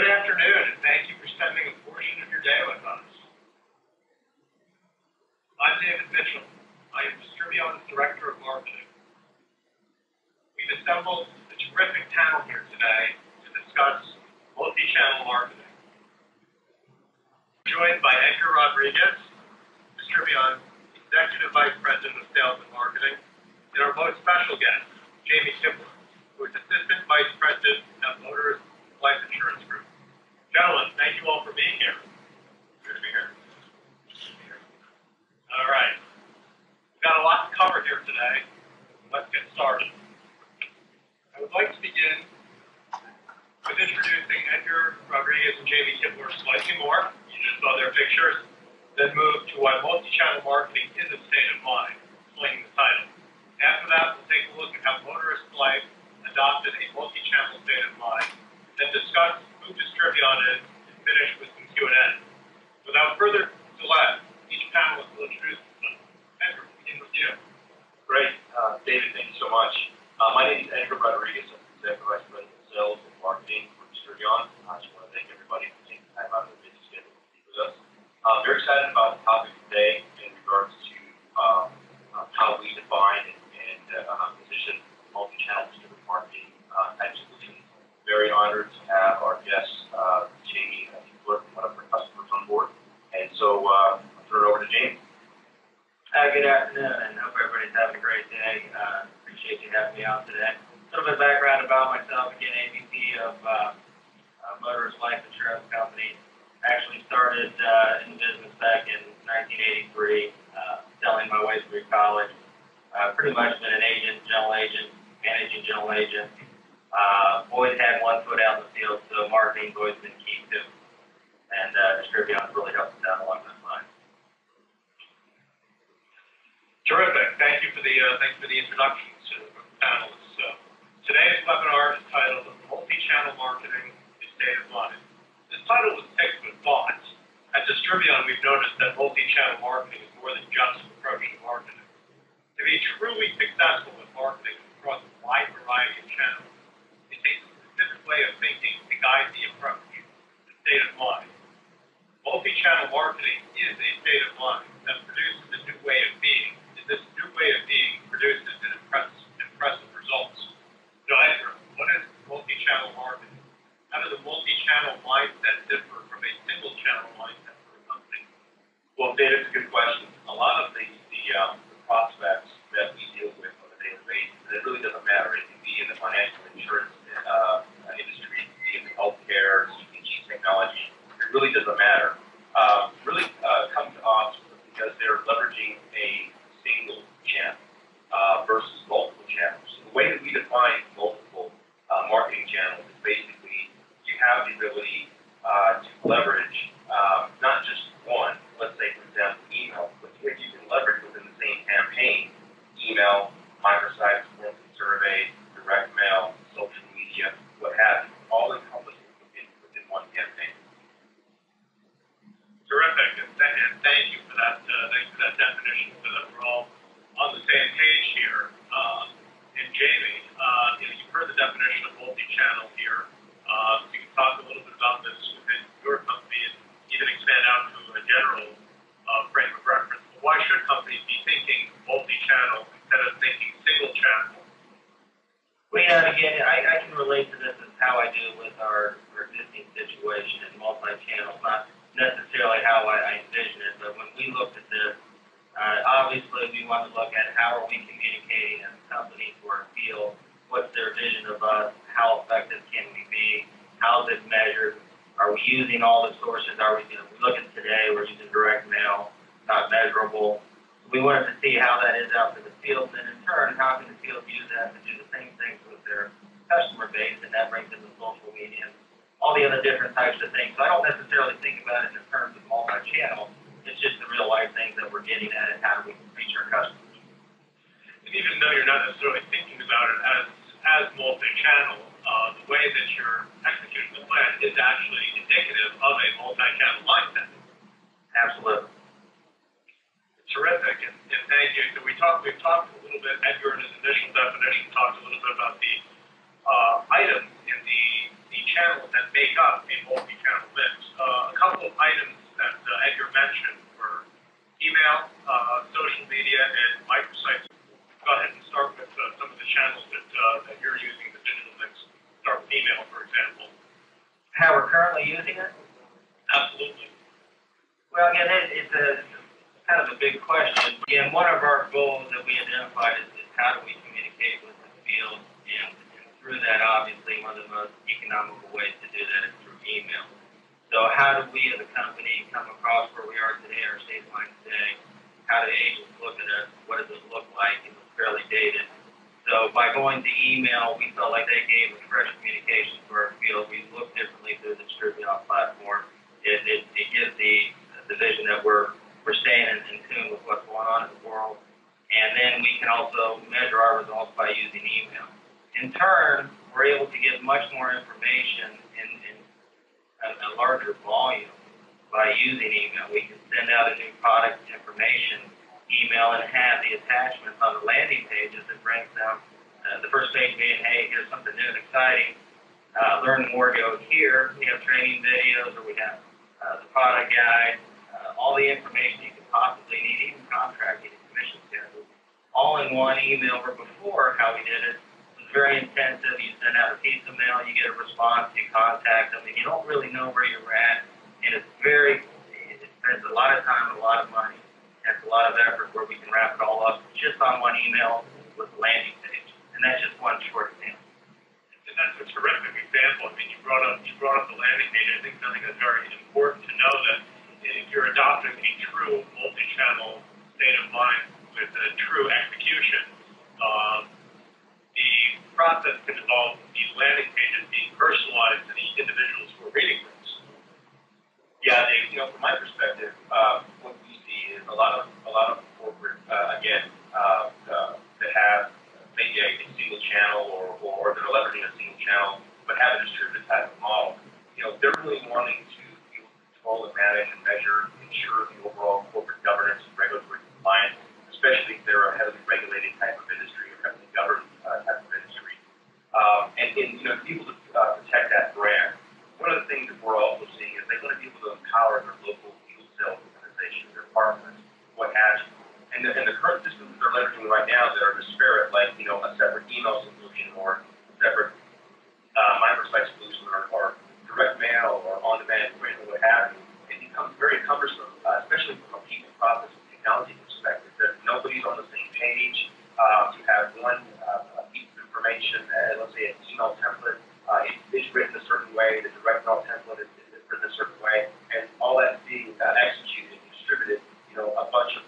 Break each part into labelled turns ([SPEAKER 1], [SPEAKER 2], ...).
[SPEAKER 1] Good afternoon, and thank you for spending a portion of your day with us. I'm David Mitchell. I am Distribion's Director of Marketing. We've assembled a terrific panel here today to discuss multi-channel marketing. I'm joined by Edgar Rodriguez, Distribion's Executive Vice President of Sales and Marketing, and our most special guest, Jamie Kibler, who is Assistant Vice President at Motorists Life Insurance Group. Gentlemen, thank you all for being here. Good to be here. All right. We've got a lot to cover here today. Let's get started. I would like to begin with introducing Edgar Rodriguez and Jamie Kibler slightly more. You just saw their pictures. Then move to why multi-channel marketing is a state of mind, explaining the title. After that, we'll take a look at how Motorists Life adopted a multi-channel state of mind, then discuss who Distribion is, and finish with some Q&A. Without further delay, each panelist will introduce themselves. Edgar, we'll begin with you.
[SPEAKER 2] Great. David, thank you so much. My name is Edgar Rodriguez. I'm Executive Vice President of Sales and Marketing for Distribion. I just want to thank everybody for taking time out of their busy schedule to speak with us. I'm very excited about the topic today in regards to how we define and position multi-channel distributed marketing type solutions. Very honored to have our guest, Jamie Kibler, one of our customers on board. And so I'll turn it over to Jamie.
[SPEAKER 3] Good afternoon, and hope everybody's having a great day. Appreciate you having me out today. A little bit of background about myself. Again, AVP of Motorists Life Insurance Company. Actually started in business back in 1983, selling my way through college. Pretty much been an agent, general agent, managing general agent. Always had one foot out in the field, so marketing's always been key too. And Distribion's really helped us out along those lines.
[SPEAKER 1] Terrific. Thank you for the introductions to the panelists. Today's webinar is titled Multi-Channel Marketing is State of Mind. This title was picked with thought. At Distribion, we've noticed that multi-channel marketing is more than just an approach to marketing. To be truly successful with marketing across a wide variety of channels, it takes a specific way of thinking to guide the approach, the state of mind. Multi-channel marketing is a state of mind that produces a new way of being, and this new way of being produces an impressive results. So, Edgar, what is multi-channel marketing? How does a multi-channel mindset differ from a single-channel mindset for a company?
[SPEAKER 2] Well, David, it's a good question. A lot of the prospects that we deal with on a daily basis, it really doesn't matter. It can be in the financial insurance industry, it can be in the healthcare, CPG technology. It really doesn't matter. Really come to us because they're leveraging a single channel versus multiple channels. So the way that we define multiple marketing channels is basically you have the ability to leverage not just one, let's say, for example, email, but you can leverage within the same campaign, email, microsites, forms and surveys, direct mail, social media, what have you, all encompassed within one campaign.
[SPEAKER 1] Terrific, and thank you for that. Thanks for that definition, so that we're all on the same page here. And Jamie, you've heard the definition of multi-channel here. You can talk a little bit about this within your company and even expand out to a general frame of reference. But why should companies be thinking multi-channel instead of thinking single-channel?
[SPEAKER 3] Well, again, I can relate to this as how I do with our existing situation in multi-channel. Not necessarily how I envision it, but when we looked at this, obviously we want to look at how are we communicating as a company to our field, what's their vision of us, how effective can we be, how is it measured, are we using all the sources, we look at today, we're using direct mail, not measurable. We wanted to see how that is out to the field, and in turn, how can the field use that to do the same things with their customer base, and that brings in the social media, all the other different types of things. So I don't necessarily think about it in terms of multi-channel. It's just the real-life things that we're getting at and how do we reach our customers.
[SPEAKER 1] And even though you're not necessarily thinking about it as multi-channel, the way that you're executing the plan is actually indicative of a multi-channel mindset.
[SPEAKER 3] Absolutely.
[SPEAKER 1] Terrific, and thank you. So we've talked a little bit, Edgar in his initial definition talked a little bit about the items in the channels that make up a
[SPEAKER 3] how we're currently using it?
[SPEAKER 1] Absolutely.
[SPEAKER 3] Well, again, it's a kind of a big question. Again, one of our goals that we identified is how do we communicate with the field, and through that, obviously, one of the most economical ways to do that is through email. So how do we as a company come across where we are today, our state line today? How do agents look at us? What does it look like? It's fairly dated. So by going to email, we felt like they gave us fresh communication to our field. We look differently through the Distribion platform. It gives the vision that we're staying in tune with what's going on in the world. And then we can also measure our results by using email. In turn, we're able to get much more information in a larger volume by using email. We can send out a new product information email and have the attachments on the landing pages that brings them, the first page being, hey, here's something new and exciting. Learn more, go here. We have training videos, or we have the product guide, all the information you could possibly need, even contracting and commission schedules, all in one email. Where before, how we did it was very intensive. You send out a piece of mail, you get a response, you contact them, and you don't really know where you're at. And it spends a lot of time, a lot of money, and a lot of effort where we can wrap it all up just on one email with a landing page. And that's just one short example.
[SPEAKER 1] And that's a terrific example. I mean, you brought up the landing page. I think something that's very important to know that if you're adopting a true multi-channel state of mind with a true execution, the process can involve these landing pages being personalized to the individuals who are reading those.
[SPEAKER 2] Yeah, Dave, from my perspective, what we see is a lot of corporate, that have maybe a single channel or they're leveraging a single channel, but have a distributed type of model. They're really wanting to control and manage and measure, ensure the overall corporate governance and regulatory compliance, especially if they're a heavily regulated type of industry or heavily governed type of industry. And to be able to protect that brand. One of the things that we're also seeing is they want to be able to empower their local field sales organizations, their partners, what have you. And the current systems they're leveraging right now that are disparate, like a separate email solution or separate microsite solution or direct mail or on-demand print or what have you, it becomes very cumbersome, especially from a people process and technology perspective. That nobody's on the same page. To have one piece of information, let's say an email template. It's written a certain way, the direct mail template is written a certain way, and all that's being executed and distributed, via a bunch of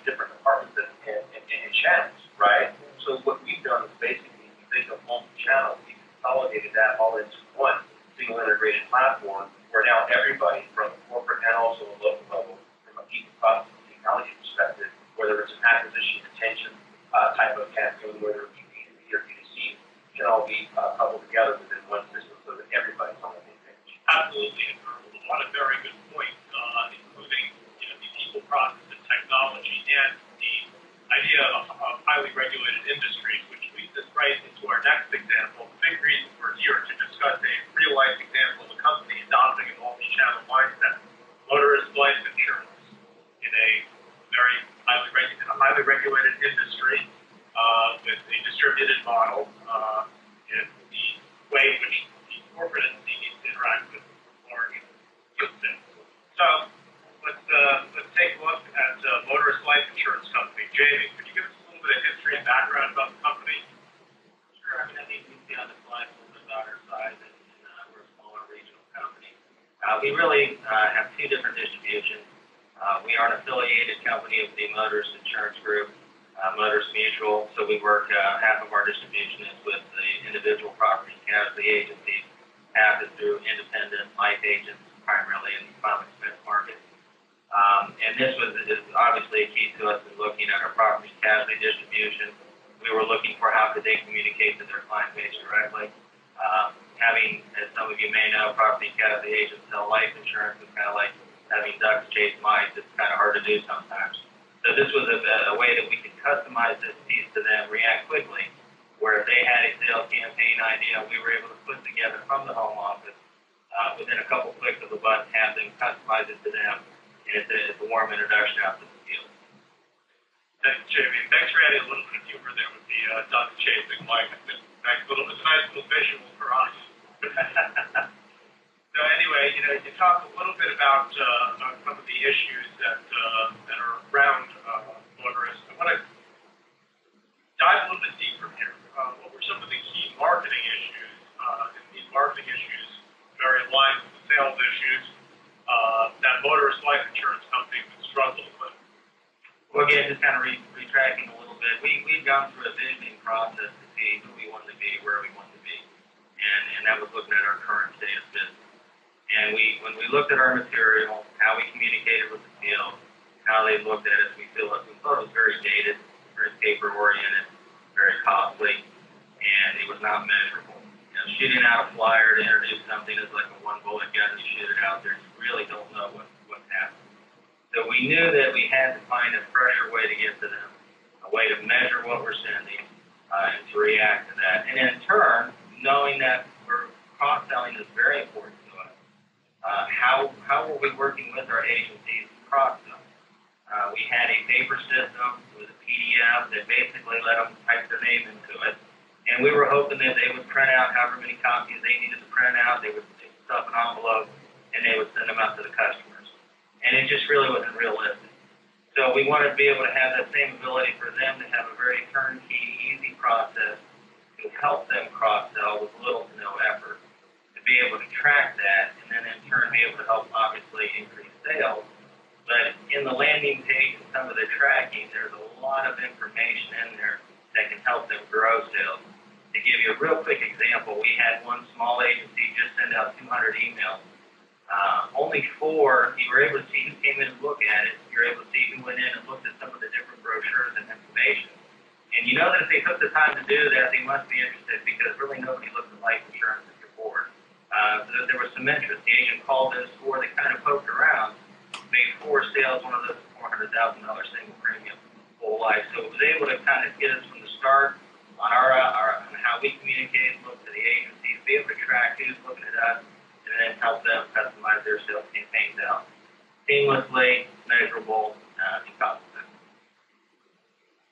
[SPEAKER 2] different departments and channels, right? So what we've done is basically, we think of multi-channel, we consolidated that all into one single integrated platform, where now everybody from corporate and also a local level, from a people process and technology perspective, whether it's an acquisition retention type of campaign, whether it be B2B or B2C, can all be coupled together within one system so that everybody's on the same page.
[SPEAKER 1] Absolutely, and a lot of very good points, including the people process and technology and the idea of highly regulated industries, which leads us right into our next example. The big reason we're here to discuss a real-life example of a company adopting a multi-channel mindset, Motorists life insurance, in a highly regulated industry with a distributed model. And the way in which the corporate entity needs to interact with large field sales. So let's take a look at Motorists Life Insurance Company. Jamie, could you give us a little bit of history and background about the company?
[SPEAKER 3] Sure. I think you can see on the slide a little bit about our size, and we're a smaller regional company. We really have two different distributions. We are an affiliated company of the Motorists Insurance Group, Motorists Mutual, so we work, half of our distribution is with the individual property casualty agencies, half is through independent life agents, primarily in the final expense market. And this is obviously a key to us in looking at our property casualty distribution. We were looking for how could they communicate to their client base directly. Having, as some of you may know, property casualty agents sell life insurance is kind of like having ducks chase mice. It's kind of hard to do sometimes. So this was a way that we could customize this piece to them, react quickly, where if they had a sales campaign idea, we were able to put together from the home office, within a couple clicks of a button, have them customize it to them, and it's a warm introduction out to the field.
[SPEAKER 1] Thanks, Jamie. Thanks for adding a little bit of humor there with the duck chasing mice. It's a nice little visual for us. you talked a little bit about some of the issues that are around motorists. I want to dive a little bit deeper here. What were some of the key marketing issues? And these marketing issues very aligned with the sales issues that motorist life insurance companies would struggle with.
[SPEAKER 3] Well, again, just kind of retracting a little bit. We've gone through a visioning process to see who we wanted to be, where we wanted to be, and that was looking at our current state of business. And when we looked at our material, how we communicated with the field, how they looked at us, we thought it was very dated, very paper-oriented, very costly, and it was not measurable. Shooting out a flyer to introduce something is like a one-bullet gun and you shoot it out there. You really don't know what's happening. So we knew that we had to find a fresher way to get to them, a way to measure what we're sending, and to react to that. And in turn, knowing that cross-selling is very important to us, how were we working with our agencies to cross-sell? We had a paper system with a PDF that basically let them type their name into it. And we were hoping that they would print out however many copies they needed to print out. They would stuff an envelope, and they would send them out to the customers. And it just really wasn't realistic. So we wanted to be able to have that same ability for them to have a very turnkey, easy process to help them cross-sell with little to no effort, to be able to track that, and then in turn be able to help obviously increase sales. But in the landing page and some of the tracking, there's a lot of information in there that can help them grow sales. To give you a real quick example, we had one small agency just send out 200 emails. Only 4, you were able to see who came in and look at it. You were able to see who went in and looked at some of the different brochures and information. And you know that if they took the time to do that, they must be interested because really nobody looked at life insurance at your board. So there was some interest. The agent called those 4, they kind of poked around, made 4 sales, one of those $400,000 single premium whole life. So it was able to kind of get us from the start on on how we communicate, look to the agencies, be able to track who's looking at us, and then help them customize their sales campaigns out seamlessly, measurable, and cost-effective.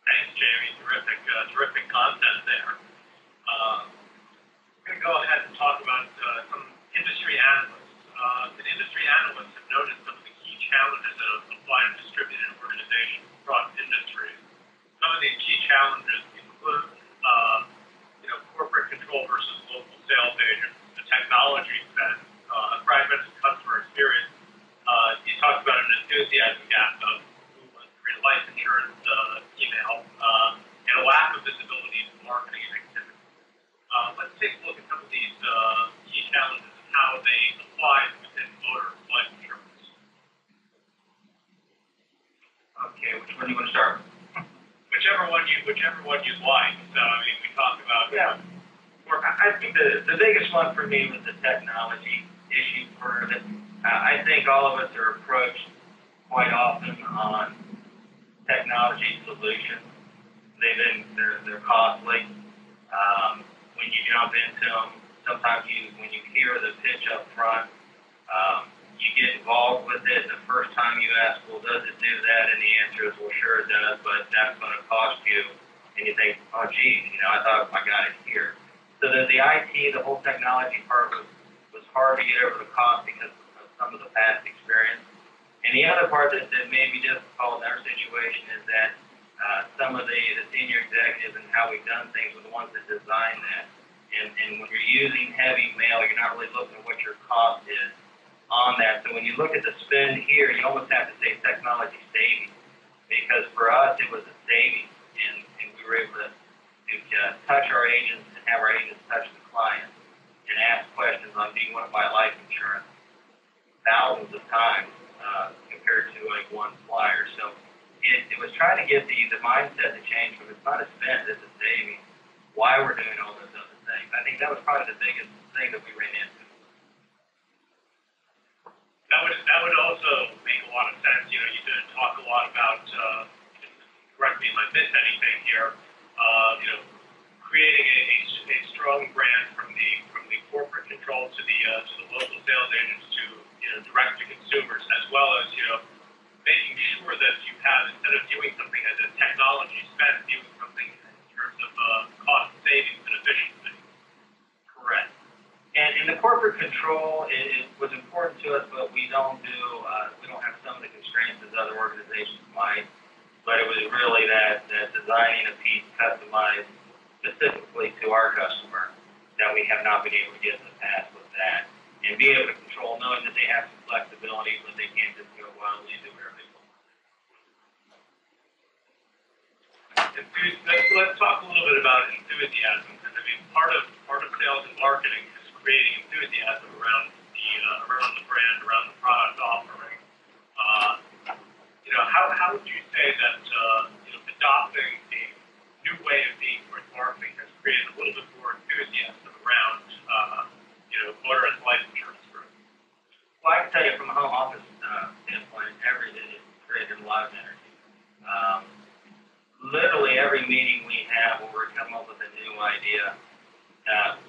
[SPEAKER 1] Thanks, Jamie. Terrific content there. We're going to go ahead and talk about some industry analysts. And industry analysts have noticed some of the key challenges that apply to distributed organizations across industries. Some of these key challenges include corporate control versus local sales agents, the technology spend, fragmented customer experience. You talked about an enthusiasm gap of life insurance email, and a lack of visibility to marketing activity. Let's take a look at some of these key challenges and how they apply within motor life insurance.
[SPEAKER 3] Okay, which one do you want to start with?
[SPEAKER 1] Whichever one you'd like. So, I mean, we talked about.
[SPEAKER 3] Yeah. I think the biggest one for me was the technology issue part of it. I think all of us are approached quite often on technology solutions. They're costly. When you jump into them, sometimes when you hear the pitch up front, you get involved with it. The first time you ask, well, does it do that? And the answer is, well, sure it does, but that's going to cost you. And you think, oh, geez, I thought I got it here. So the IT, the whole technology part was hard to get over the cost because of some of the past experience. And the other part that may be difficult in our situation is that some of the senior executives and how we've done things were the ones that designed that. And when you're using heavy mail, you're not really looking at what your cost is on that. So when you look at the spend here, you almost have to say technology savings, because for us it was a savings, and we were able to touch our agents and have our agents touch the clients and ask questions on, do you want to buy life insurance, thousands of times compared to like one flyer. So it was trying to get the mindset to change from it's not a spend, it's a savings, why we're doing all those other things. I think that was probably the biggest thing that we ran into.
[SPEAKER 1] That would also make a lot of sense. You didn't talk a lot about, correct me if I missed anything here, creating a strong brand from the corporate control to the local sales agents to direct to consumers, as well as making sure that you have, instead of viewing something as a technology spend, viewing something in terms of cost savings and efficiency.
[SPEAKER 3] Correct. And the corporate control control, it was important to us, but we don't have some of the constraints as other organizations might. But it was really that designing a piece customized specifically to our customer that we have not been able to get in the past with that. And be able to control, knowing that they have some flexibility, but they can't just go wildly and do whatever they want.
[SPEAKER 1] Let's talk a little bit about enthusiasm. Because I mean, part of sales and marketing is creating enthusiasm around the brand, around the product offering. How would you say that adopting a new way of being towards marketing has created a little bit more enthusiasm around motorist life insurance group?
[SPEAKER 3] Well, I can tell you from a home office standpoint, every day it's created a lot of energy. Literally every meeting we have where we're coming up with a new idea,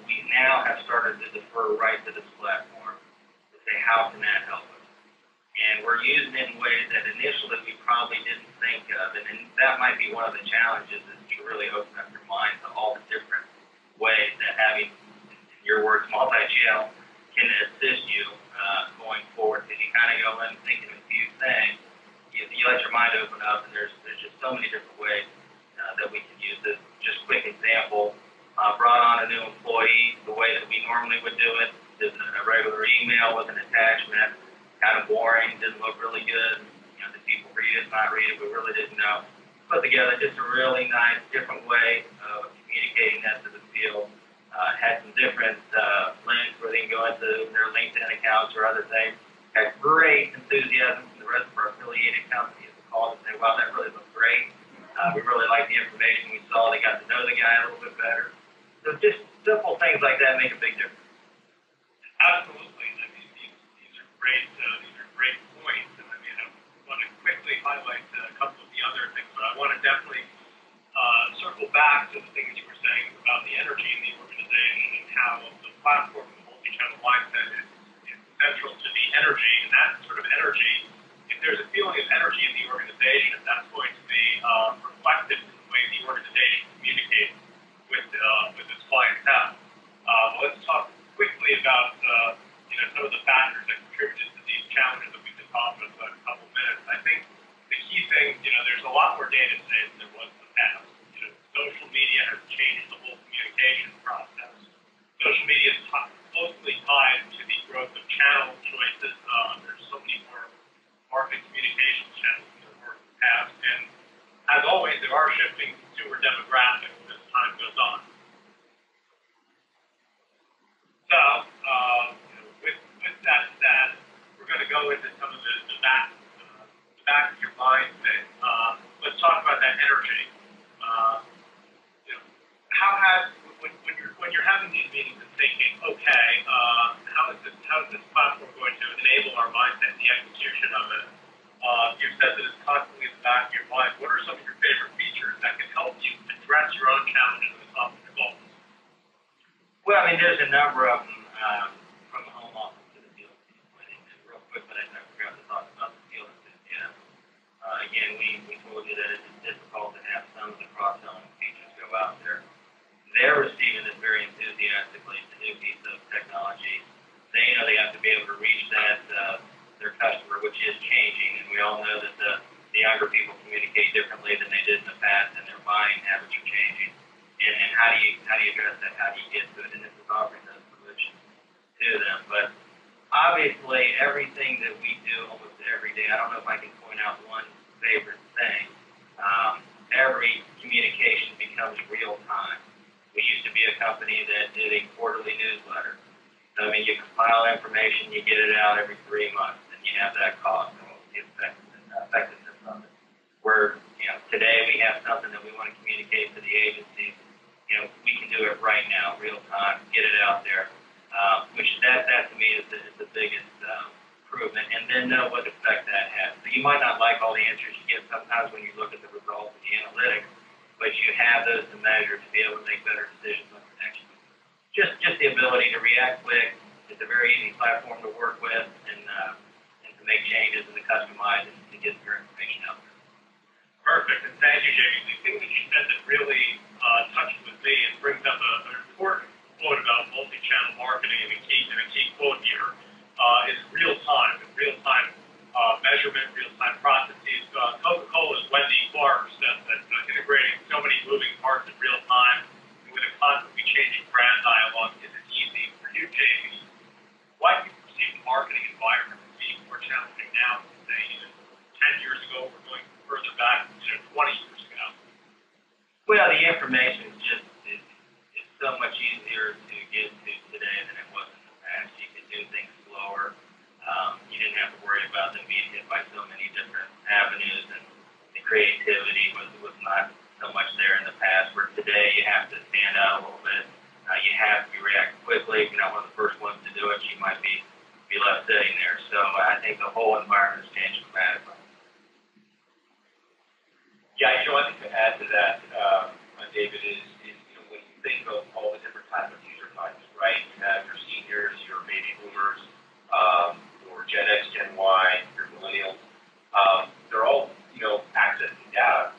[SPEAKER 3] we now have started to defer right to this platform to say, how can that help us? And we're using it in ways that initially we probably didn't think of. And that might be one of the challenges, is to really open up your mind to all the different ways that having, in your words, multi-channel can assist you going forward. Because you kind of go in thinking a few things, you let your mind open up, and there's just so many different ways that we can use this. Just quick example, brought on a new employee, the way that we normally would do it is a regular email with an attachment, kind of boring, didn't look really good. The people read it, not read it, we really didn't know. Put together just a really nice, different way of communicating that to the field. Had some different links where they can go into their LinkedIn accounts or other things. Had great enthusiasm from the rest of our affiliated companies that called and say, wow, that really looked great. We really liked the information we saw. They got to know the guy a little bit better. So just simple things like that make a big difference.
[SPEAKER 1] Absolutely. I mean, these are great. These are great points. And I mean, I want to quickly highlight a couple of the other things, but I want to definitely circle back to the things you were saying about the energy in the organization and how the platform, the multi-channel mindset, is central to the energy. And that sort of energy, if there's a feeling of energy in the organization, that's going to be reflected in the way the organization communicates with its clientele. Let's talk quickly about some of the factors that contributed to these challenges that we've been talking about in a couple of minutes. I think the key thing, there's a lot more data today than there was in the past. Social media has changed the whole communication process. Social media is closely tied to the growth of channel choices. There's so many more market communication channels than there were in the past. And as always, there are shifting consumer demographics as time goes on. So, with that said, we're going to go into some of the back of your mind thing. Let's talk about that energy. When you're having these meetings and thinking, okay, how is this platform going to enable our mindset and the execution of it? You've said that it's constantly in the back of your mind. What are some of your favorite features that can help you address your own challenges and accomplish your goals?
[SPEAKER 3] Well, I mean, there's a number of them from the home office to the field standpoint. And real quick, but I forgot to talk about the field enthusiasm. Again, we told you that it's difficult to have some of the cross-selling features go out there. They're receiving this very enthusiastically. It's a new piece of technology. They know they have to be able to reach their customer, which is changing. And we all know that the younger people communicate differently than they did in the past, and their buying habits are changing. And how do you address that? How do you get to it? And this is offering those solutions to them. But obviously, everything that we do almost every day, I don't know if I can point out one favorite thing. Every communication becomes real time. We used to be a company that did a quarterly newsletter. So, I mean, you compile information, you get it out every 3 months, and you have that cost and what's the effectiveness of it. Where, today we have something that we want to communicate to the agencies. We can do it right now, real time, get it out there, which that to me is the biggest improvement, and then know what effect that has. So you might not like all the answers you get sometimes when you look at the results of the analytics, but you have those to measure to be able to make better decisions on the next one. Just the ability to react quick. It's a very easy platform to work with and to make changes and to customize and to get your information out there.
[SPEAKER 1] Perfect, and thank you, Jamie. The thing that you said that really touched with me and brings up an important quote about multi-channel marketing, and a key quote here is real time measurement, real time processes. Coca-Cola's Wendy Clark said that integrating so many moving parts in real time with a constantly changing brand dialogue isn't easy. For you, Jamie, why do you perceive the marketing environment as being more challenging now than, say, 10 years ago, or going further back, 20 years ago?
[SPEAKER 3] Well, the information is so much easier to get to today than it was in the past. You could do things slower. You didn't have to worry about them being hit by so many different avenues, and the creativity was not so much there in the past, where today you have to stand out a little bit. You have to react quickly. If you're not one of the first ones to do it, you might be left sitting there. So I think the whole environment has changed dramatically.
[SPEAKER 2] Yeah, I think to add to that, David, is when you think of all the different types of user types, right? You have your seniors, your baby boomers, your Gen X, Gen Y, your millennials. They're all, accessing data,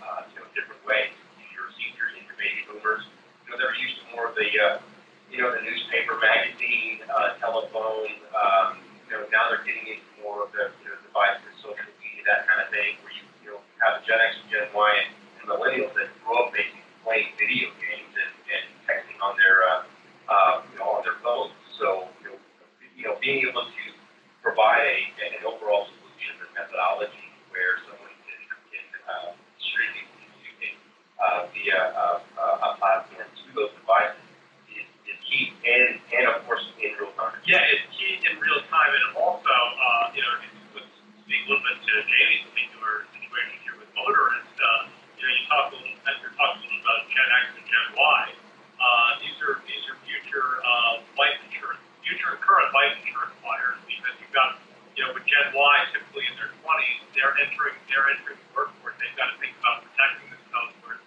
[SPEAKER 2] different ways. Your seniors and your baby boomers, they're used to more of the, the newspaper, magazine, telephone. Now they're getting into more of the devices, social media, that kind of thing, where you have the Gen X and Gen Y and millennials that grew up basically playing video games and texting on their, on their phones. So, being able to provide an overall solution or methodology where someone can streaming via a platform to those devices is key, and of course in real time.
[SPEAKER 1] Yeah, it's key in real time, and also, let's speak a little bit to Jamie's particular situation here with Motorists. You talked a little, and you're talking a little about Gen X and Gen Y. These are future life insurance, future and current life insurance buyers, because you've got, with Gen Y typically in their 20s, they're entering the workforce. They've got to think about protecting themselves. Whereas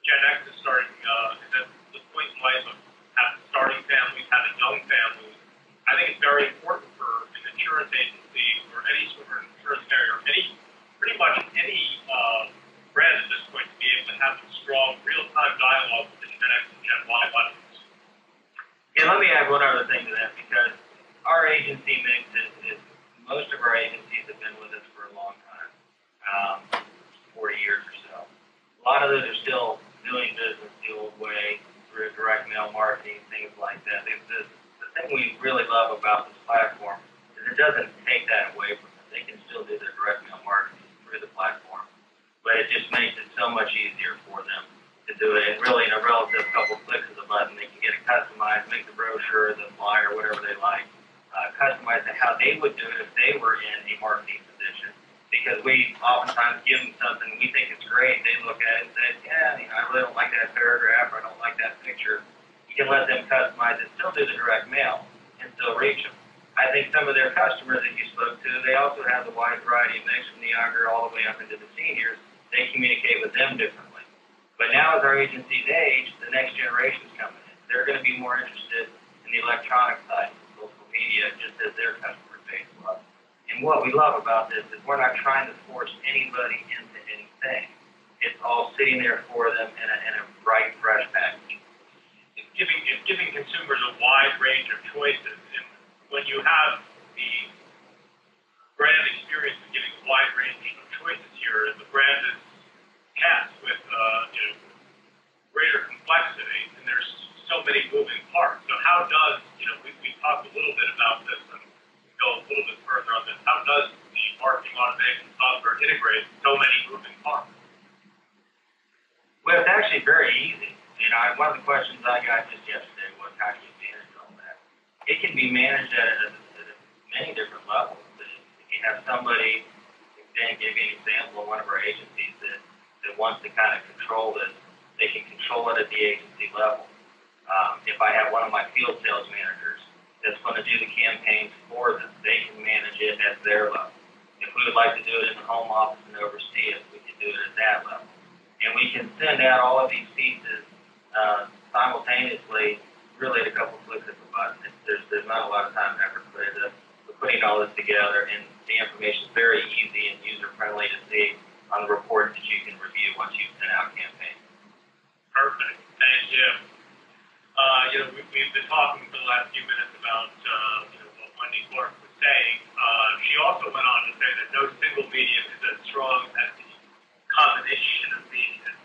[SPEAKER 1] Gen X is starting is at the point in life of starting families, having young families. I think it's very important for an insurance agency or any sort of insurance carrier, pretty much any brand at this point, to be able to have a strong real-time dialogue with the Gen X and Gen Y audience.
[SPEAKER 3] Yeah, let me add one other thing to that, because our agency mix is most of our agencies have been with us for a long time, 40 years or so. A lot of those are still doing business the old way through direct mail marketing, things like that. The thing we really love about this platform is it doesn't take that away from them. They can still do their direct mail marketing through the platform, but it just makes it so much easier for them to do it. And really, in a relative couple clicks of the button, they can get it customized, make the brochure, the flyer, whatever they like, customize it how they would do it if they were in a marketing position. Because we oftentimes give them something, we think it's great, they look at it and say, yeah, I really don't like that paragraph, or I don't like that picture. You can let them customize it, still do the direct mail, and still reach them. I think some of their customers that you spoke to, they also have the wide variety mix from the younger all the way up into the seniors. They communicate with them differently. But now as our agencies age, the next generation's coming in. They're going to be more interested in the electronic side, social media, just as their customer base was. And what we love about this is we're not trying to force anybody into anything. It's all sitting there for them in a bright, fresh package.
[SPEAKER 1] It's giving consumers a wide range of choices. And when you have the brand experience of giving a wide range of choices here, the brand is cast with greater complexity, and there's so many moving parts. So how does, we talked a little bit about this, and go a little bit further on this, how does the marketing automation software integrate so many moving parts?
[SPEAKER 3] Well, it's actually very easy. One of the questions I got just yesterday was, how do you manage all that? It can be managed at many different levels. If you have somebody, Dan gave you an example of one of our agencies that wants to kind of control this, they can control it at the agency level. If I have one of my field sales managers that's going to do the campaigns for them, they can manage it at their level. If we would like to do it in the home office and oversee it, we can do it at that level. And we can send out all of these pieces simultaneously, really at a couple clicks of a button. There's not a lot of time and effort put into putting all this together, and the information is very easy and user-friendly to see on the report that you can review once you've sent out campaigns.
[SPEAKER 1] Perfect. Thank you. We've been talking for the last few minutes about, what Wendy Clark was saying. She also went on to say that no single medium is as strong as the combination of mediums.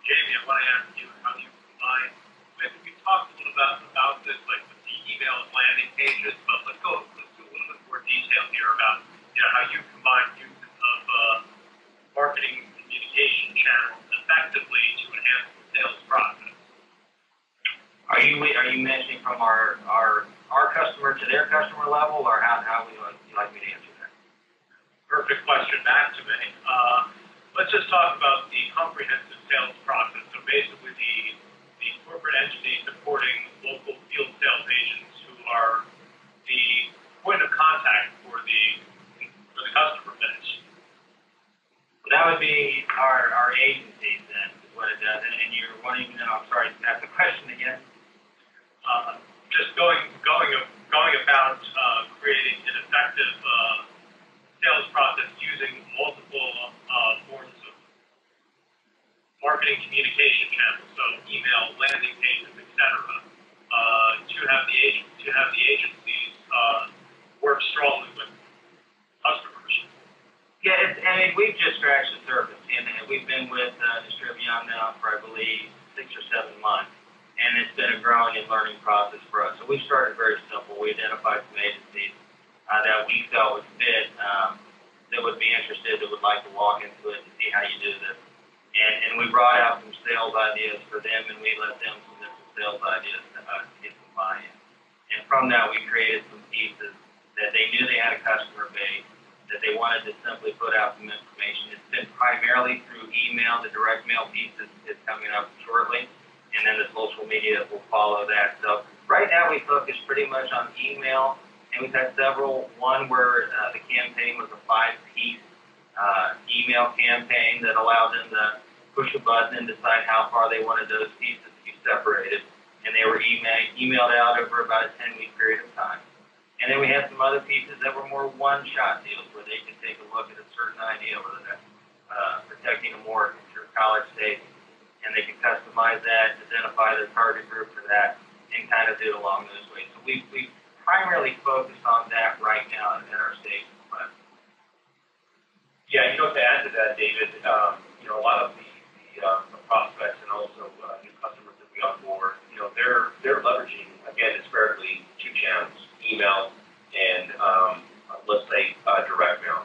[SPEAKER 1] Jamie, I want to ask you how you combine. We talked a little about this, like with the email and landing pages, but let's do a little bit more detail here about, how you combine use of marketing communication channels effectively to enhance the sales process.
[SPEAKER 3] Are you mentioning from our customer to their customer level, or how would you like me to answer that?
[SPEAKER 1] Perfect question back to me. Let's just talk about the comprehensive sales process. So basically the corporate entity supporting local field sales agents who are the point of contact for the customer base.
[SPEAKER 3] So that would be our agencies then, is what it does. And you're wanting to know, I'm sorry, ask the question again.
[SPEAKER 1] Just going about creating an effective sales process using multiple forms of marketing communication channels, so email, landing pages, etc. To have the agencies work strongly with customers.
[SPEAKER 3] Yeah, we've just scratched the surface, and we've been with Distribion now for, I believe, 6 or 7 months. And it's been a growing and learning process for us. So we started very simple. We identified some agencies that we felt would fit, that would be interested, that would like to walk into it and see how you do this. And we brought out some sales ideas for them, and we let them submit some sales ideas to us to get some buy-in. And from that, we created some pieces that they knew they had a customer base, that they wanted to simply put out some information. It's been primarily through email. The direct mail piece is coming up shortly. And then the social media will follow that. So right now we focus pretty much on email, and we've had several. One where the campaign was a 5-piece email campaign that allowed them to push a button and decide how far they wanted those pieces to be separated. And they were emailed out over about a 10-week period of time. And then we had some other pieces that were more one-shot deals where they could take a look at a certain idea, whether that's protecting a mortgage or college savings. And they can customize that, identify their target group for that, and kind of do it along those ways. So we primarily focus on that right now in our state.
[SPEAKER 2] Yeah, to add to that, David, a lot of the prospects and also new customers that we onboard, they're leveraging, again, disparately 2 channels, email and, let's say, direct mail.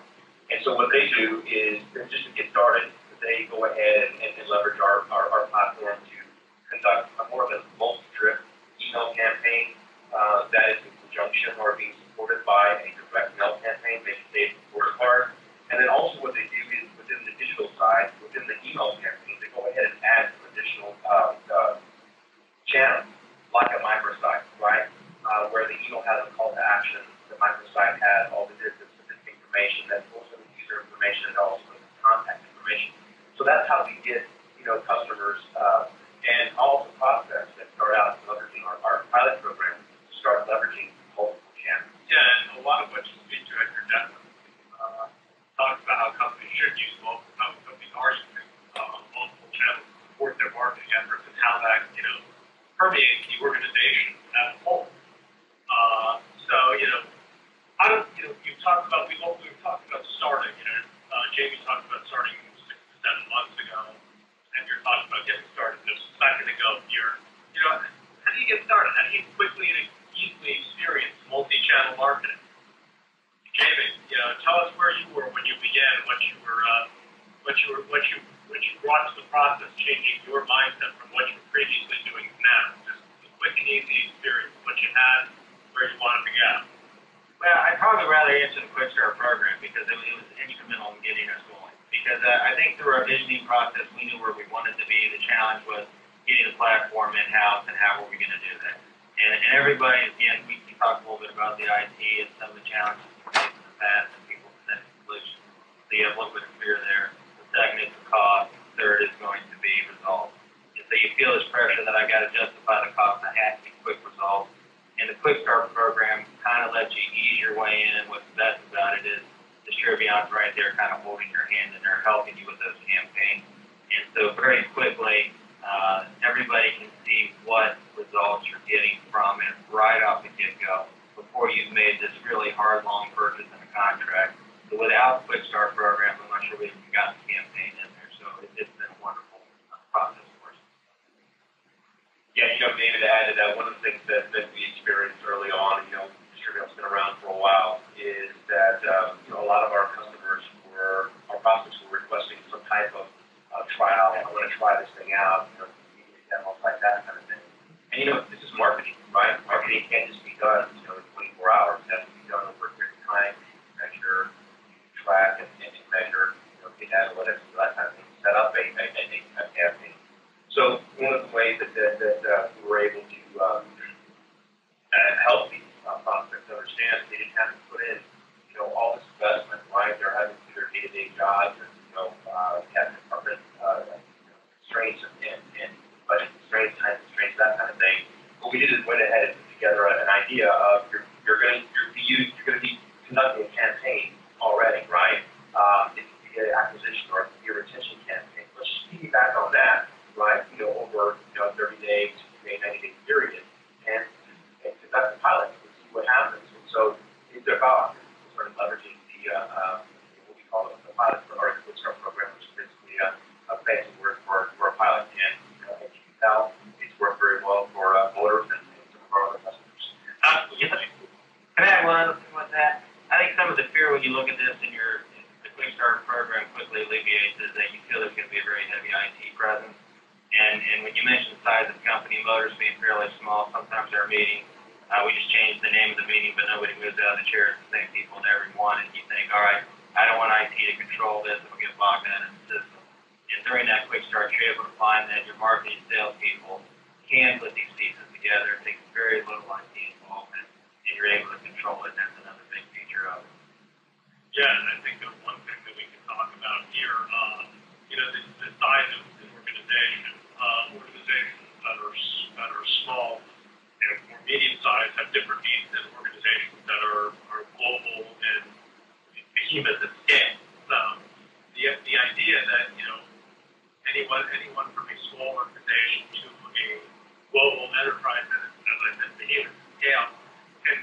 [SPEAKER 2] And so what they do is, just to get started, they go ahead and leverage our platform to conduct more of a multi-trip email campaign that is in conjunction or being supported by a direct mail campaign, maybe save report card. And then also what they do is within the digital side, within the email campaign, they go ahead and add some additional channels, like a microsite, right? Where the email has a call to action, the microsite has all the different information, that's also the user information and also the contact information. So that's how we get, customers and also prospects that start out leveraging our pilot program to start leveraging multiple channels.
[SPEAKER 1] Yeah, and a lot of what you speak to at your desk talks about how companies should use how companies are using multiple channels to support their marketing efforts and how that, permeates the organization as a whole. We've talked about starting, Jamie talked about starting 6 to 7 months ago, and you're talking about getting started just a second ago. How do you get started? How do you quickly and easily experience multi-channel marketing? Jamie, tell us where you were when you began, what you brought to the process, changing your mindset from what you were previously doing to now. Just a quick and easy experience, what you had, where you wanted to go.
[SPEAKER 3] Well, I'd probably rather answer the Quick Start program because it was instrumental in getting us going. Because I think through our visioning process, we knew where we wanted to be. The challenge was getting the platform in-house and how were we going to do that. And everybody, again, we talked a little bit about the IT and some of the challenges we faced in the past and people presenting solutions. So you have a little bit of fear there. The second is the cost. The third is going to be results. And so you feel this pressure that I got to justify the cost and I have to get quick results. And the Quick Start program kind of lets you ease your way in, and what's best about it is Distribion's right there kind of holding your hand, and they're helping you with those campaigns. And so very quickly, everybody can see what results you're getting from it right off the get-go before you've made this really hard, long purchase in a contract. So without the Quick Start program, I'm not sure we've got the campaign in there. So it's been a wonderful process for us.
[SPEAKER 2] Yeah, David, to add to that, one of the things that we experienced early on, Distribion's been around for a while, is that, a lot of our customers our prospects were requesting some type of trial. I want to try this thing out, demos like that kind of thing. And, this is marketing, right? Marketing can't just be done, in 24 hours. It has to be done over a period of time. You measure, you track, and measure, get analytics, that kind of thing. Set up a campaign. So one of the ways that we were able to help these prospects understand they didn't have to put in, all this investment, right? They're having to do their day-to-day jobs and, have department constraints and budget constraints, time constraints, that kind of thing. What we did is went ahead and put together an idea of you're going to be conducting a campaign already, right? It could be an acquisition or it could be a retention campaign. Let's just piggyback on that, right? Over 30 days, 90-day period, and conduct a pilot and see what happens. And so it's about sort of leveraging the what we call the pilot or the Quick Start program, which is basically a fancy word for a pilot. And as you can tell, it's worked very well for Motorists and some of our other customers.
[SPEAKER 3] Absolutely. Can I add one other thing with that? I think some of the fear when you look at this in the Quick Start program quickly alleviates is that you feel there's going to be a very heavy IT presence. And when you mention the size of the company, Motors being fairly small, sometimes our meetings, we just change the name of the meeting, but nobody moves out of the chair. It's the same people in every one, and you think, all right, I don't want IT to control this, and we'll get bogged down in the system. And during that Quick Start, you're able to find that your marketing salespeople can put these pieces together. It takes very little IT involvement, and you're able to control it. That's another big feature of it.
[SPEAKER 1] Yeah, and I think that one thing that we can talk about here, the size of the organization, organizations that are small and more medium-sized have different needs than organizations that are global and behemoth at scale. So the idea that anyone from a small organization to a global enterprise that is, as I said, behemoth at scale can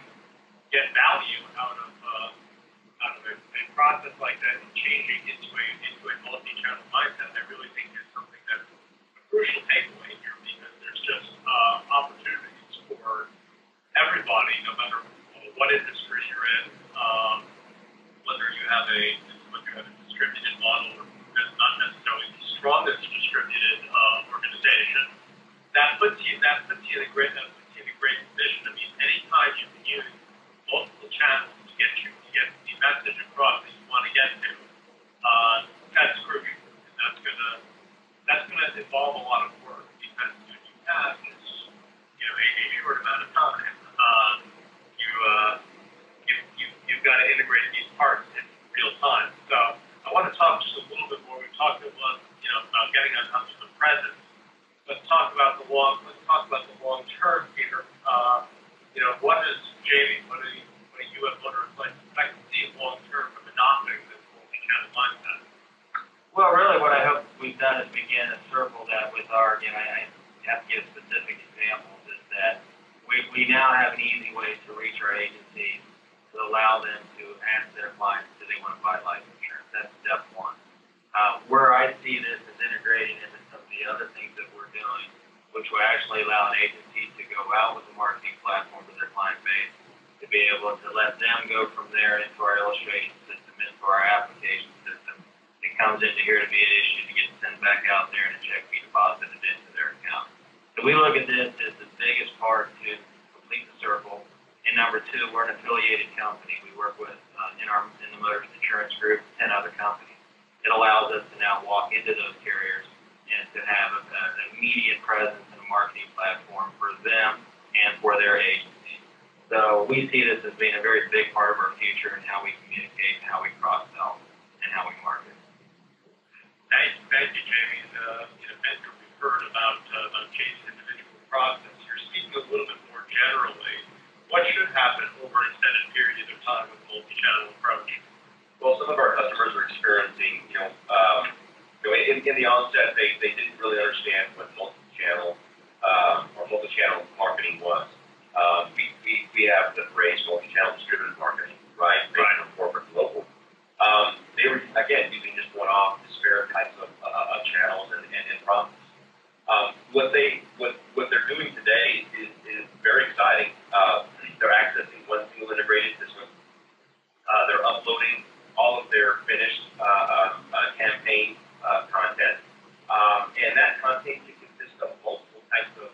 [SPEAKER 1] get value out of a process like that and changing into a multi-channel mindset. I really think is something that's a crucial takeaway here because there's just opportunities for everybody, no matter what industry you're in, whether you have a distributed model or that's not necessarily the strongest distributed organization. That puts you in a great position. I mean, anytime you can use multiple channels to get the message across that you want to get to, that's crucial. And that's gonna involve a lot of work because what you have is a short amount of time. You've got to integrate these parts in real time. So I want to talk just a little bit more. We've talked about getting on top of the present. Let's talk about the long term here. What is Jamie? What are you at Motorists like? I can see long term from adopting this multi-channel mindset.
[SPEAKER 3] Well, really, what I hope we've done is begin to circle that with our. I have to give specific examples. Is that we now have an easy way to reach our agencies to allow them to ask their clients do they want to buy life insurance. That's step one. Where I see this is integrating into some of the other things that we're doing, which will actually allow an agency to go out with a marketing platform to their client base, to be able to let them go from there into our illustration system, into our application system. It comes into here to be an issue to get sent back out there and a check be deposited into their account. So we look at this as the biggest part to complete the circle. And number two, we're an affiliated company. We work with, in the Motorists Insurance Group, 10 other companies. It allows us to now walk into those carriers and to have an immediate presence and a marketing platform for them and for their agencies. So we see this as being a very big part of our future and how we communicate, how we cross-sell, and how we market.
[SPEAKER 1] Thank you, Jamie. After we've heard about Jamie's individual process, you're speaking a little bit more generally. What should happen over an extended period of time with multi-channel approach?
[SPEAKER 2] Well, some of our customers are experiencing, in the onset, they didn't really understand what multi-channel or multi-channel marketing was. We have the phrase multi-channel distributed marketing, right? Based on corporate and local. They were again using just one-off disparate types of channels and processes. What they're doing today is very exciting. They're accessing one single integrated system. They're uploading all of their finished campaign content, and that content can consist of multiple types of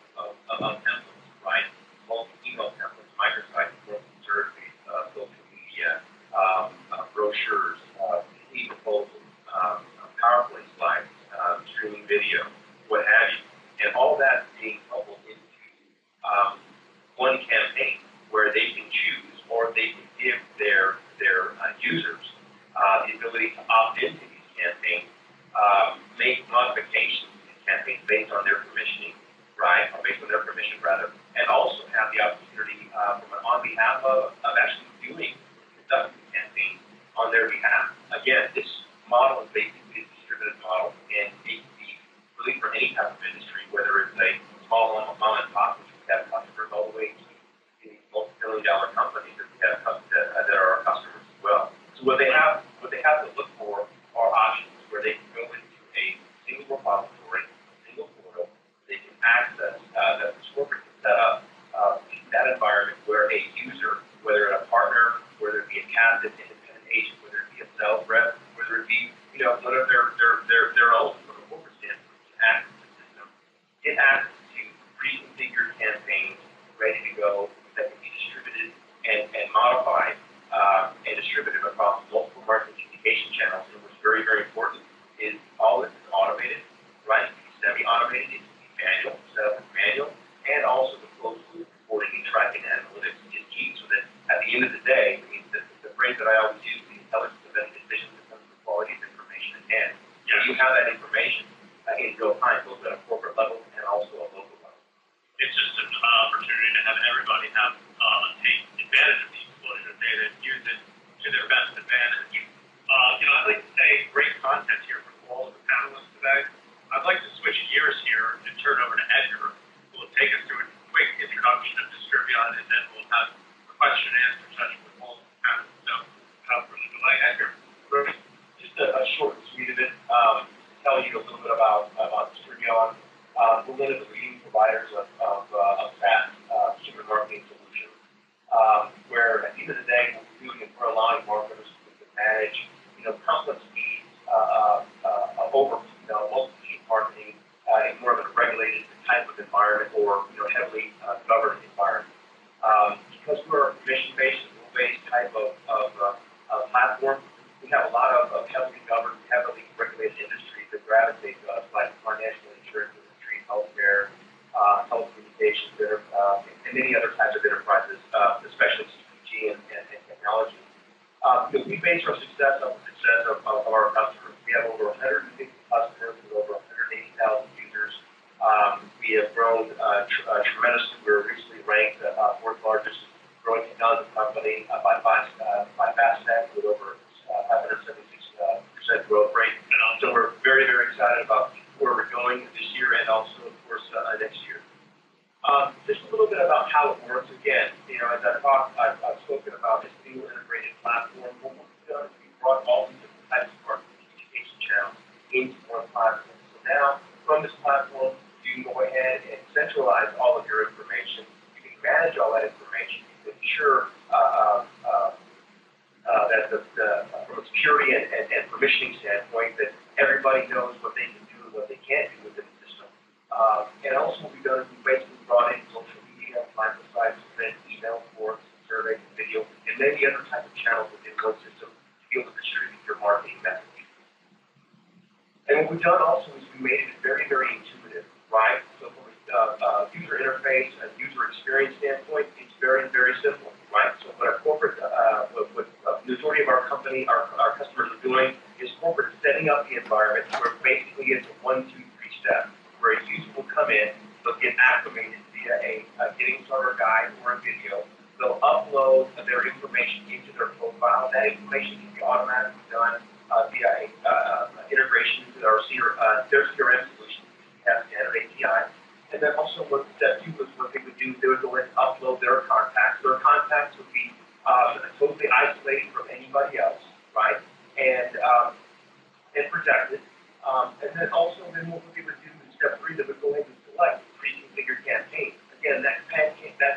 [SPEAKER 2] templates, right? Multiple email templates, microsites, surveys, social media, brochures, e-proposals, PowerPoint slides, streaming video, what have you. And all that being coupled into one campaign where they can choose or they can give their users the ability to opt into these campaigns, make modifications to these campaigns based on their permissioning, right, or based on their permission rather, and also have the opportunity on behalf of actually conducting the campaign on their behalf. Again, this model is basically a distributed model, and it can be really for any type of industry, whether it's a small mom and pop, which we have customers, all the way to the multi-billion-dollar companies that we have that are our customers as well. So what they have to look for are options where they can go into a single repository, single portal, they can access that the corporate can set up that environment where a user, whether it's a partner, whether it be a captive, independent agent, whether it be a sales rep, whether it be one of their own from a corporate standpoint, can access the system, get access to pre-configured campaigns ready to go that can be distributed and modified and distributed across multiple marketing communication channels. And what's very, very important is all this is automated, right? It can be semi-automated, it can be manual, set up as manual, and also the closed loop reporting and tracking analytics is key. So that at the end of the day, I mean, the phrase that I always use, the intelligence of any decision becomes the quality of information at hand. Yes. You have that information in real time, both at a corporate level and also a local level.
[SPEAKER 1] It's just an opportunity to have everybody take advantage of the explosion of data and use it to their best advantage. I'd like to say great content here from all of the panelists today. I'd like to switch gears here and turn over to Edgar, who will take us through a quick introduction of Distribion, and then we'll have a question and answer session with all of the panelists. So, without further delay, Edgar.
[SPEAKER 2] Just a short and sweet of it, tell you a little bit about Distribion. We're one of the leading providers of SaaS consumer marketing solutions, where at the end of the day, what we're doing is we're allowing marketers to manage, complex needs over, multi-team marketing in more of a regulated type of environment or, heavily governed environment. Because we're a permission-based, rule-based type of platform, we have a lot of heavily governed, heavily regulated industries that gravitate to us, like financial insurance industry, healthcare, telecommunications, and many other types of enterprises, especially CPG and technology. We base our success on the success of our customers. We have over 150 customers with over 180,000 users. We have grown tremendously. We were recently ranked the fourth largest growing technology company by Fastnet with over 576% growth rate. So we're very, very excited about where we're going this year and also, of course, next year. Just a little bit about how it works. Again, as I've spoken about this single integrated platform. What we've done is we've brought all these different types of marketing communication channels into one platform. So now, from this platform, you can go ahead and centralize all of your information. You can manage all that information. You can ensure that from a security and permissioning standpoint, that everybody knows what they can do and what they can't do within the system. And also what we've done is we've basically brought in social media, microsites, print, email, forums, surveys, video, and many other types of channels within one system to be able to distribute your marketing message. And what we've done also is we made it very, very intuitive, right? So from a user interface, a user experience standpoint, it's very, very simple, right? So what our corporate, what the majority of our company, our customers are doing is corporate setting up the environment where basically it's a 1, 2, 3 step, where a user will come in, they'll get acclimated via a getting starter guide or a video. They'll upload their information into their profile. That information can be automatically done via integration into our CRM isolated from anybody else, right? And protected. And then also, then what we would do in step 3, that would go ahead and select pre-configured campaign. Again, that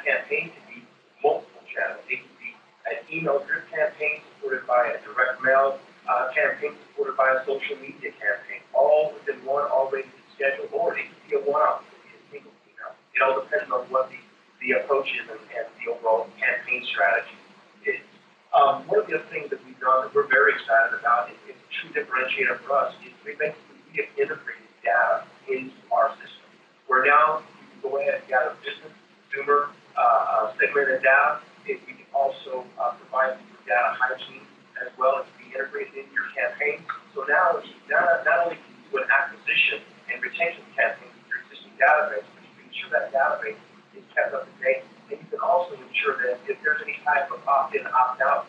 [SPEAKER 2] campaign can be multiple channels. It can be an email drip campaign supported by a direct mail campaign supported by a social media campaign, all within one already scheduled, or it could be a one-off, it could be a single email. It all depends on what the approach is and the overall campaign strategy is. One of the other things that we've done that we're very excited about, is a true differentiator for us, is we have integrated data into our system. Where now you can go ahead and gather business, consumer, segmented data. We can also provide you with data hygiene as well as be integrated into your campaign. So now not only can you do an acquisition and retention campaign with your existing database, but you can ensure that database is kept up to date. And you can also ensure that if there's any type of opt-in, opt-out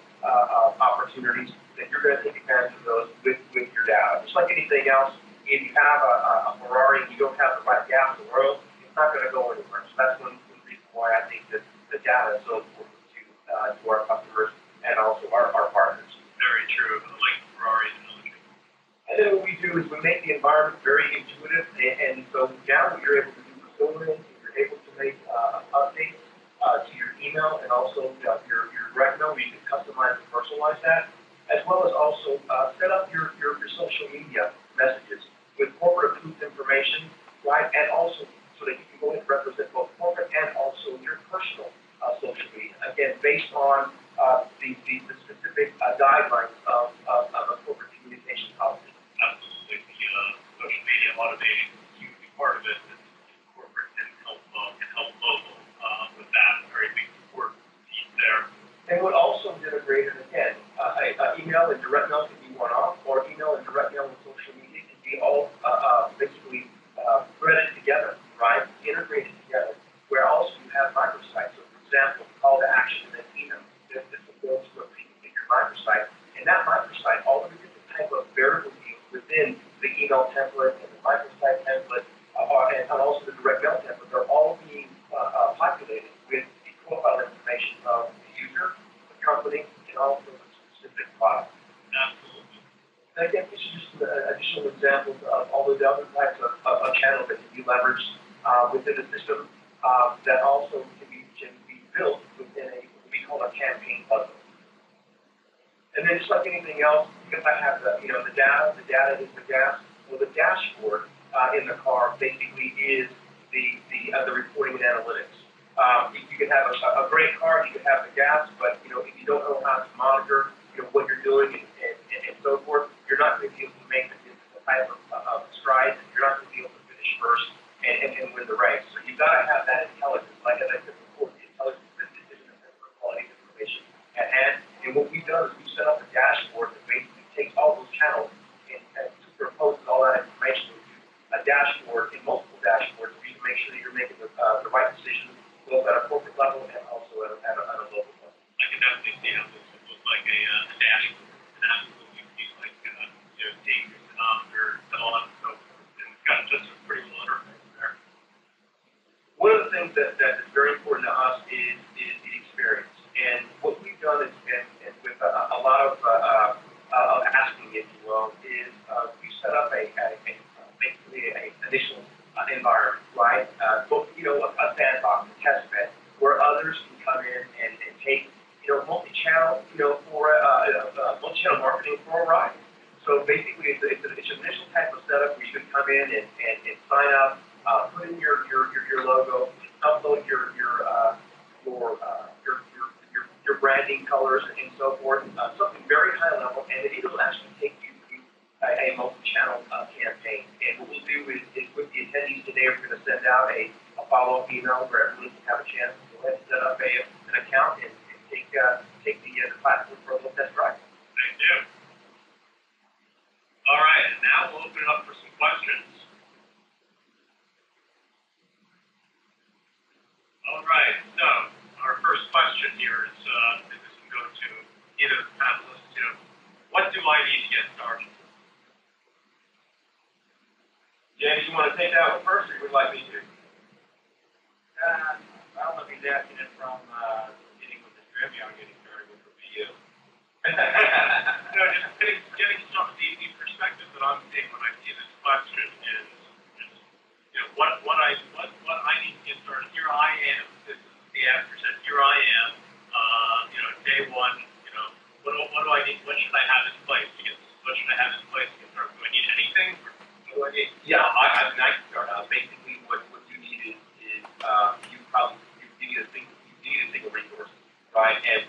[SPEAKER 2] opportunities, that you're going to take advantage of those with your data. Just like anything else, if you have a Ferrari and you don't have the right gas in the world, it's not going to go anywhere. So that's one reason why I think that the data is so important to our customers and also our partners.
[SPEAKER 1] Very true. Like Ferrari analogy.
[SPEAKER 2] And then what we do is we make the environment very intuitive, and so now you're able to do fulfillment, you're able to make updates to your email and also your direct mail, where you can customize and personalize that, as well as also set up your social media messages with corporate approved information, right? And also so that you can go ahead and represent both corporate and also your personal social media. Again, based on the specific guidelines of a corporate communication policy.
[SPEAKER 1] Absolutely. The social media automation is a huge part of it. And corporate can help local with that. Very big support piece there.
[SPEAKER 2] And what also is integrated, again, email and direct mail can be one-off, or email and direct mail and social media can be all basically threaded together, right? Integrated together, where also you have microsites. So, for example, call to action in an email. This will go to a pre-configured microsite, and that microsite, all of the different type of variable fields within the email template and the microsite template, and also the direct mail template, are all being populated with the profile information of the user, the company, and also the specific product.
[SPEAKER 1] Absolutely.
[SPEAKER 2] And again, these are just additional examples of all the other types of channels that can be leveraged within the system that also can be built within what we call a campaign puzzle. And then just like anything else, because I have the data is the gas. Well, the dashboard in the car basically is the reporting and analytics. You can have a great car, you can have the gas, but if you don't know how to monitor what you're doing and so forth, you're not going to be able to make the type of strides, and you're not going to be able to finish first and win the race. So you've got to have that intelligence, like as I said before, the intelligence and decision and quality of information at hand. And what we've done is we've set up a dashboard that basically takes all those channels and superimposes all that information into a dashboard, in multiple dashboards, for you to make sure that you're making the right decisions, both at a corporate level and also at a local level.
[SPEAKER 1] I can definitely see how this looks like a dashboard. And absolutely see like dates, or so on and so forth. And it's got just a pretty little interface there.
[SPEAKER 2] One of the things that is very important to us is the experience. And what we've done is, and with a lot of asking, if you will, is we've set up basically an initial environment, right? Both, a sandbox, a test bed, where others can come in and take, multi-channel, for multi-channel marketing for a ride. So basically, it's an initial type of setup where you can come in and sign up, put in your logo, upload your branding colors and so forth, something very high level, and it'll actually take you through a multi-channel campaign. And what we'll do is with the attendees today, we're going to send out a follow-up email where everyone can have a chance to go ahead and set up an account and take the platform for a little test drive.
[SPEAKER 1] Thank you. All right, and now we'll open it up for some questions. All right, so our first question here is, this can go to either the panelists, what do I need to get started?
[SPEAKER 2] James, you want to take that one first, or you would like me to?
[SPEAKER 3] I don't know if he's asking it from getting with Distribion, getting started, which would be you.
[SPEAKER 1] should I have in place to get, what should I have in place to get started? Do I need anything? What do I need?
[SPEAKER 2] Yeah, I mean, I can start out. Basically, what you need is you need a single resource, right? And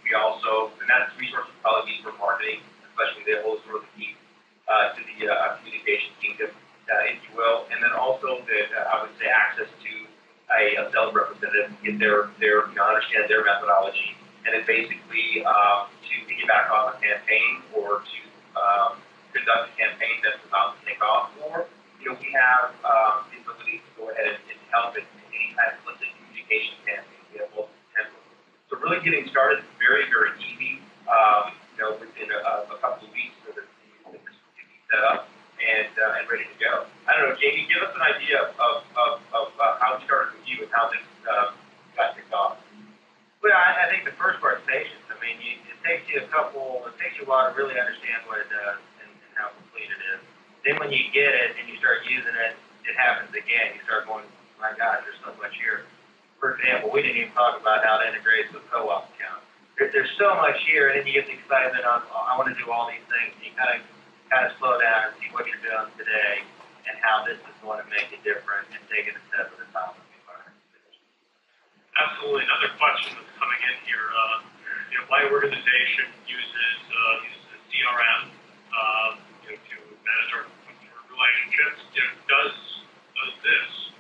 [SPEAKER 2] we also, and that's resources probably need for marketing, especially they hold sort of the key to the communication kingdom, if you will. And then also that I would say access to a sales representative, get their understand their methodology, and then basically to piggyback off a campaign or to conduct a campaign that's about to take off. Or, we have the ability to go ahead and help in any type of, let's say, communication campaign. We have multiple templates. So really getting started is very, very easy. Within a couple of weeks, so that the can be set up and ready to go. I don't know, Jamie, give us an idea of how it started with you and how this got kicked off.
[SPEAKER 3] Well, I think the first part is patience. I mean, it takes you a while to really understand what it does and how complete it is. Then when you get it and you start using it, it happens again. You start going, my gosh, there's so much here. For example, we didn't even talk about how it integrates with co-op accounts. There's so much here, and then you get the excitement on, I want to do all these things. And you kind of slow down and see what you're doing today and how this is going to make it different and take it a step at a time.
[SPEAKER 1] Absolutely. Another question that's coming in here. My organization uses CRM to manage our customer relationships. Does this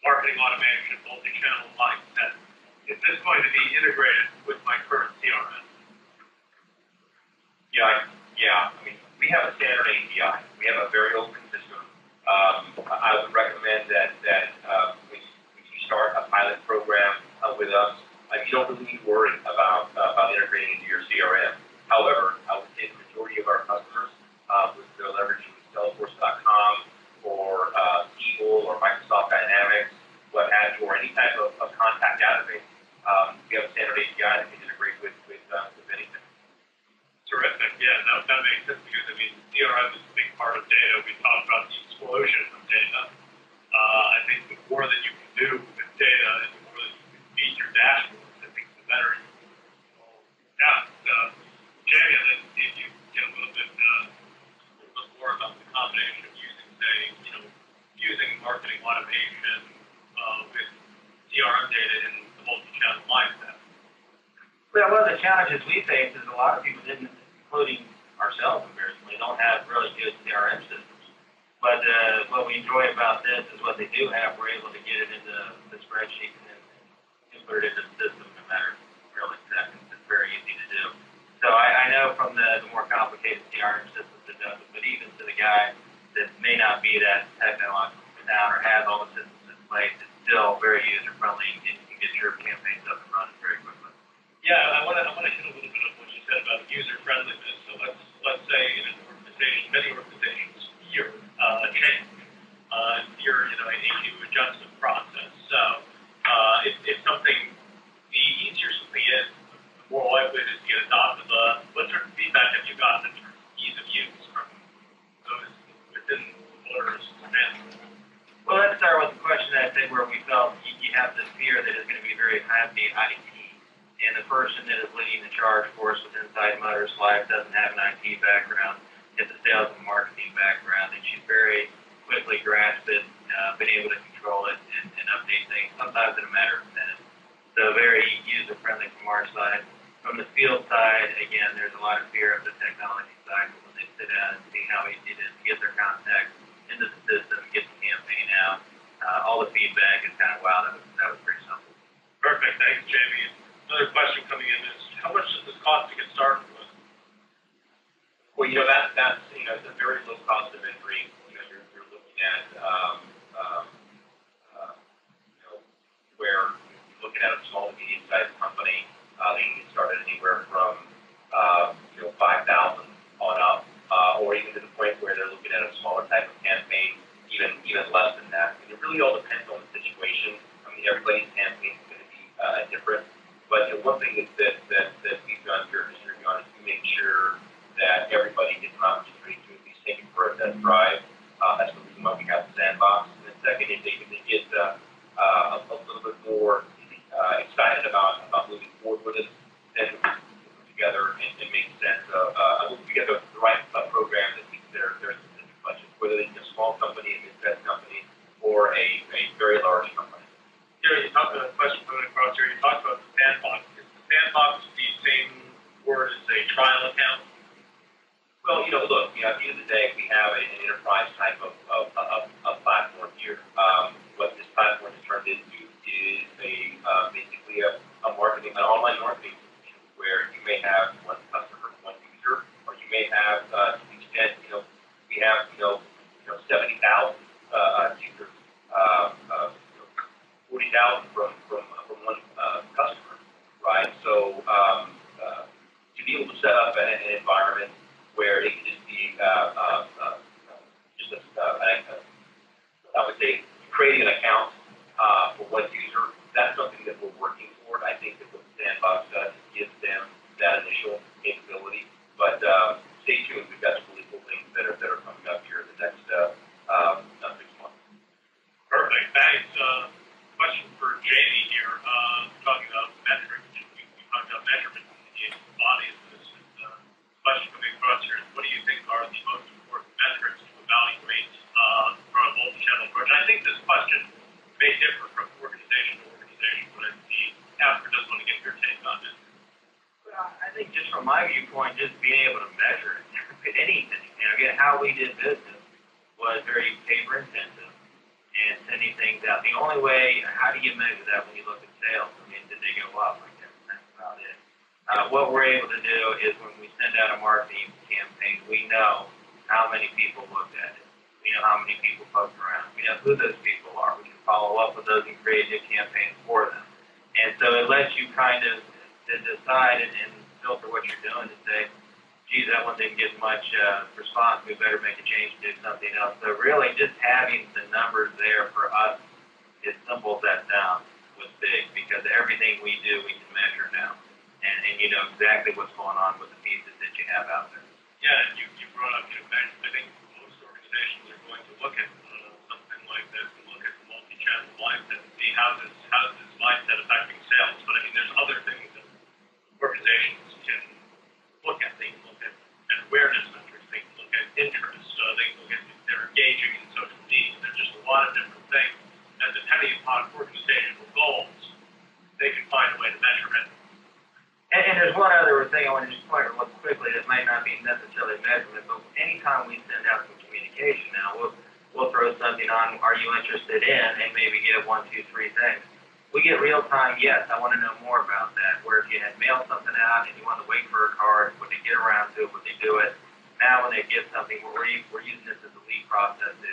[SPEAKER 1] marketing automation, multi-channel like that? Is this going to be integrated with my current CRM?
[SPEAKER 2] Yeah. I mean, we have a standard API. We have a very open system. I would recommend that when you start a pilot program with us, you don't really need to worry about integrating into your CRM. However, I would say the majority of our customers, with their leveraging Salesforce.com or Eagle or Microsoft Dynamics, what have you, or any type of contact database, we have a standard API that can integrate with anything.
[SPEAKER 1] Terrific. Yeah, that makes sense because, CRM is a big part of data. We talked about the explosion of data. I think the more that you can do with data and the more that you can feed your dashboards, I think the better you will. Jamie, I'd like to see if you get a little bit more about the combination of using marketing automation with CRM data in the multi-channel mindset.
[SPEAKER 3] Well, one of the challenges we face is a lot of people didn't, including ourselves, embarrassingly, don't have really good CRM systems. But what we enjoy about this is what they do have, we're able to get it into the spreadsheet and put it into the system in a matter of really seconds. It's very easy to do. So I know from the more complicated CRM systems that does it, but even to the guy that may not be that technological down or has all the systems in place, it's still very user-friendly and you can get your campaigns up and running very quickly.
[SPEAKER 1] Yeah, I want to hit a little bit of what you said about user-friendliness. So let's say in an organization, many organizations fear change. Fear, an issue adjustment process. So if something, the easier something is, the more likely it is to get adopted. What sort of feedback have you gotten in terms of ease of use from those within Motorists management?
[SPEAKER 3] Well, let's start with the question that I said where we felt you have this fear that it's going to be very heavy IT. And the person that is leading the charge for us with Inside Motors Live doesn't have an IT background, it's a sales and marketing background, and she's very quickly grasped it, been able to control it and update things, sometimes in a matter of minutes. So very user-friendly from our side. From the field side, again, there's a lot of fear of the technology side, but when they sit down and see how easy it is to get their contacts into the system, get the campaign out, all the feedback is kind of, wow, that was pretty simple.
[SPEAKER 1] Perfect. Thanks, Jamie. Another question coming in is, how much does this cost to get started with?
[SPEAKER 2] Well, that's it's a very low cost of entry. You're looking at where you're looking at a small to medium sized company, they can get started anywhere from 5,000 on up, or even to the point where they're looking at a smaller type of campaign, even less than that. And it really all depends on the situation. Everybody's campaign is going to be different. But one thing that we've done here at Distribion is to make sure that everybody gets an opportunity to at least take it for a test drive. That's the reason why we have the sandbox. And then second, if they get a little bit more excited about moving forward with it, then we put together
[SPEAKER 1] a trial account?
[SPEAKER 2] Well, look, at the end of the day, we have an enterprise type of platform here. What this platform has turned into is basically an online marketing solution where you may have one customer, one user, or you may have, to the extent, we have, 70,000 users, 40,000 from one customer, right? So to be able to set up an environment where it can just be I would say creating an account for one user. That's something that we're working toward. I think that what Sandbox does gives them that initial capability. But stay tuned. We've got some really cool things that are coming up here in the next 6 months.
[SPEAKER 1] Perfect. Thanks. Question for Jamie here. Talking about metrics. We talked about measurement in the bodies. This is question coming across here. What do you think are the most important metrics to evaluate for a multi-channel approach? I think this question may differ from organization to organization, but the Casper does want to get your take on it.
[SPEAKER 3] Well, I think just from my viewpoint, just being able to measure it, anything. Again, how we did business was very paper intensive and sending things out. The only way, how do you measure that when you look at sales? I mean, did they go up? Like that's about it. What we're able to do is when we send out a marketing campaign, we know how many people looked at it. We know how many people poked around. We know who those people are. We can follow up with those and create new campaigns for them. And so it lets you kind of decide and filter what you're doing to say, geez, that one didn't get much response. We better make a change to do something else. So really just having the numbers there for us, as simple as that sounds, was big because everything we do, we can measure now. And you know exactly what's going on with the pieces that you have out there.
[SPEAKER 1] Yeah, and you brought up, measurement. I think most organizations are going to look at something like this and look at the multi-channel mindset and see how this mindset affecting sales. But I mean, there's other things that organizations can look at. They can look at awareness metrics. They can look at interest. They can look at if they're engaging in social media. There's just a lot of different things. And depending upon organizational goals, they can find a way to measure it.
[SPEAKER 3] And there's one other thing I want to just point out real quickly that might not be necessarily measurement, but anytime we send out some communication now, we'll throw something on, are you interested in, and maybe get 1, 2, 3 things. We get real time, yes, I want to know more about that, where if you had mailed something out and you want to wait for a card, would they get around to it, would they do it? Now when they get something, we're using this as a lead process to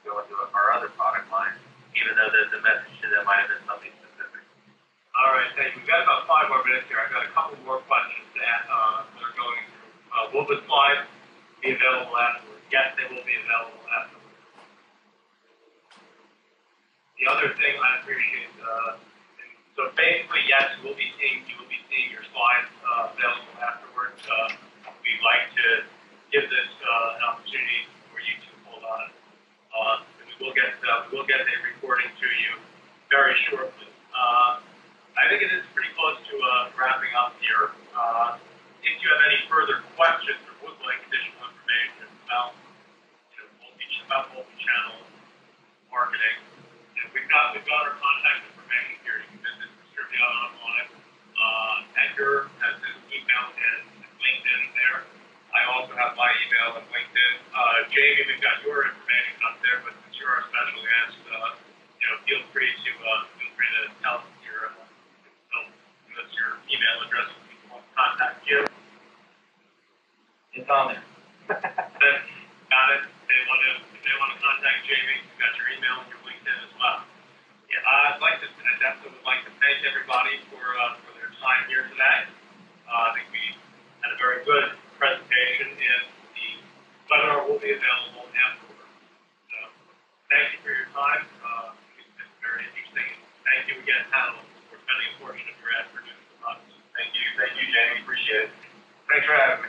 [SPEAKER 3] go into our other product line, even though the message to them might have been something specific.
[SPEAKER 1] All right, thank you. We've got about 5 more minutes here. I've got a couple more questions that are going through. Will the slides be available afterwards? Yes, they will be available afterwards. The other thing I appreciate, so basically, yes, you will be seeing your slides available afterwards. We'd like to give this an opportunity for you to hold on. We will get a recording to you very shortly. I think it is pretty close to wrapping up here. If you have any further questions or would like additional information about, multi-channel marketing, we've got our contact information here. You can visit Distribion online. Edgar has his email and LinkedIn there. I also have my email and LinkedIn. Jamie, we've got your information up there, but since you're our special guest, feel free to tell us your email address if people want to contact you.
[SPEAKER 3] It's on there.
[SPEAKER 1] Got it. If they want to contact Jamie, you've got your email and your LinkedIn as well. Yeah, I definitely would like to thank everybody for their time here today. I think we had a very good presentation, and the webinar will be available afterwards. So, thank you for your time. It's been very interesting. Thank you again, panelists, for spending a portion of your afternoon with us.
[SPEAKER 2] Thank you, Jamie. Appreciate it.
[SPEAKER 3] Thanks for having me.